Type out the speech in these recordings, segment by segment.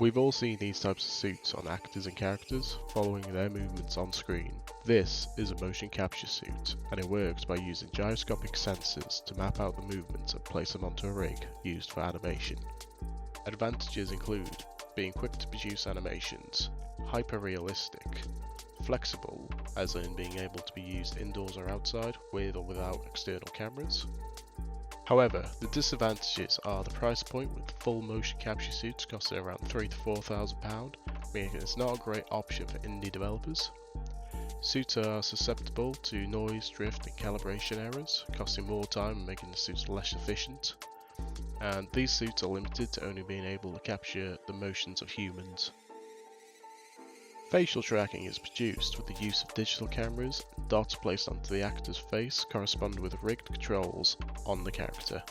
We've all seen these types of suits on actors and characters, following their movements on screen. This is a motion capture suit, and it works by using gyroscopic sensors to map out the movements and place them onto a rig used for animation. Advantages include being quick to produce animations, hyper-realistic, flexible, as in being able to be used indoors or outside with or without external cameras. However, the disadvantages are the price point, with full motion capture suits costing around £3,000 to £4,000, meaning it's not a great option for indie developers. Suits are susceptible to noise, drift and calibration errors, costing more time and making the suits less efficient. And these suits are limited to only being able to capture the motions of humans. Facial tracking is produced with the use of digital cameras. Dots placed onto the actor's face correspond with rigged controls on the character.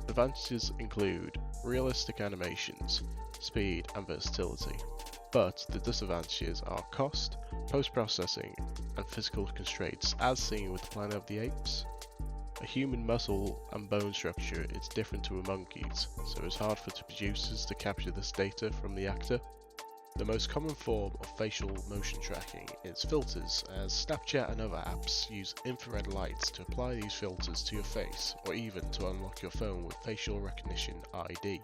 Advantages include realistic animations, speed and versatility, but the disadvantages are cost, post-processing and physical constraints, as seen with the Planet of the Apes. A human muscle and bone structure is different to a monkey's, so it's hard for the producers to capture this data from the actor. The most common form of facial motion tracking is filters, as Snapchat and other apps use infrared lights to apply these filters to your face, or even to unlock your phone with facial recognition ID.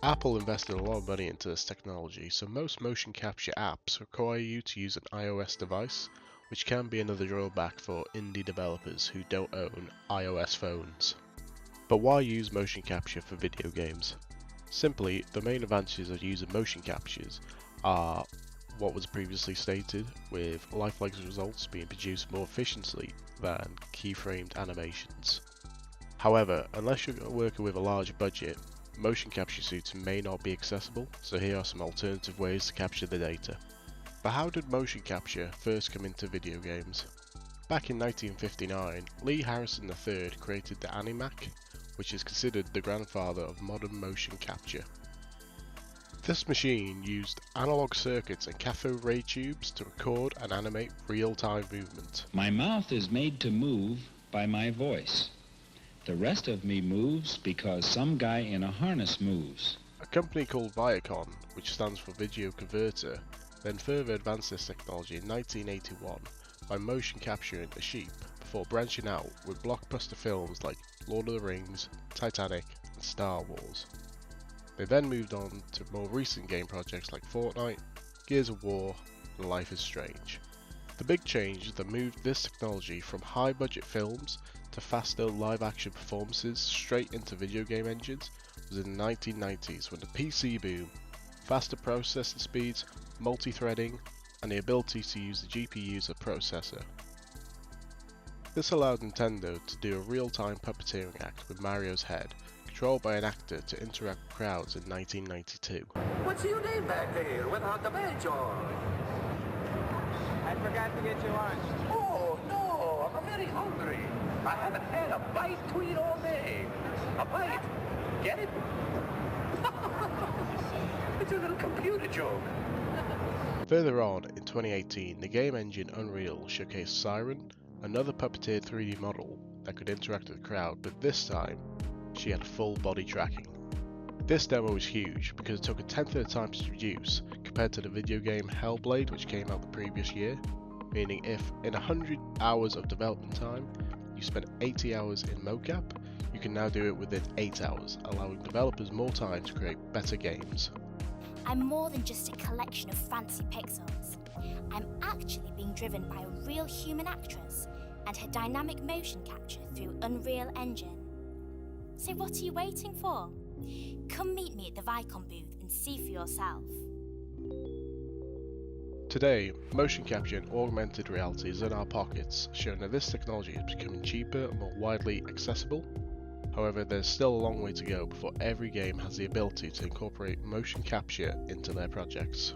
Apple invested a lot of money into this technology, so most motion capture apps require you to use an iOS device, which can be another drawback for indie developers who don't own iOS phones. But why use motion capture for video games? Simply, the main advantages of using motion captures are what was previously stated, with lifelike results being produced more efficiently than keyframed animations. However, unless you're working with a large budget, motion capture suits may not be accessible, so here are some alternative ways to capture the data. But how did motion capture first come into video games? Back in 1959, Lee Harrison III created the Animac, which is considered the grandfather of modern motion capture. This machine used analog circuits and cathode ray tubes to record and animate real-time movement. My mouth is made to move by my voice. The rest of me moves because some guy in a harness moves. A company called Viacom, which stands for Video Converter, then further advanced this technology in 1981 by motion capturing a sheep, before branching out with blockbuster films like Lord of the Rings, Titanic and Star Wars. They then moved on to more recent game projects like Fortnite, Gears of War and Life is Strange. The big change that moved this technology from high budget films to faster live action performances straight into video game engines was in the 1990s, when the PC boom, faster processing speeds, multi-threading and the ability to use the GPU as a processor. This allowed Nintendo to do a real-time puppeteering act with Mario's head, controlled by an actor, to interact with crowds in 1992. What's your name back there without the badge on? I forgot to get you lunch. Oh, no, I'm very hungry. I haven't had a bite to eat all day. A bite? Get it? It's a little computer joke. Further on, in 2018, the game engine Unreal showcased Siren, another puppeteered 3D model that could interact with the crowd, but this time, she had full body tracking. This demo was huge because it took a tenth of the time to produce compared to the video game Hellblade, which came out the previous year, meaning if in 100 hours of development time you spent 80 hours in mocap, you can now do it within 8 hours, allowing developers more time to create better games. I'm more than just a collection of fancy pixels. I'm actually being driven by a real human actress and her dynamic motion capture through Unreal Engine. So what are you waiting for? Come meet me at the Viacom booth and see for yourself. Today, motion capture and augmented reality is in our pockets, showing that this technology is becoming cheaper and more widely accessible. However, there's still a long way to go before every game has the ability to incorporate motion capture into their projects.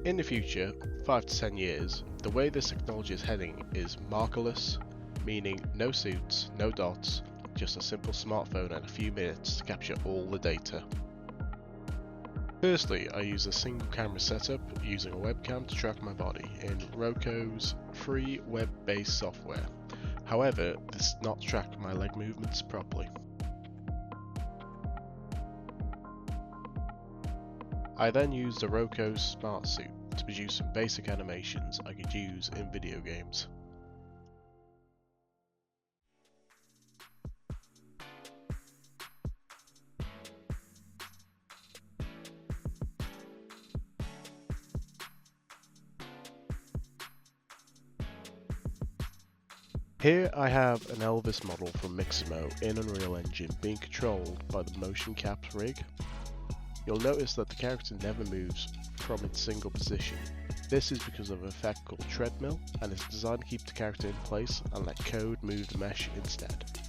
In the future, 5 to 10 years, the way this technology is heading is markerless, meaning no suits, no dots, just a simple smartphone and a few minutes to capture all the data. Firstly, I use a single camera setup using a webcam to track my body in Roko's free web-based software. However, this does not track my leg movements properly. I then used a Roku Smart Suit to produce some basic animations I could use in video games. Here I have an Elvis model from Mixamo in Unreal Engine being controlled by the motion caps rig. You'll notice that the character never moves from its single position. This is because of an effect called treadmill, and it's designed to keep the character in place and let code move the mesh instead.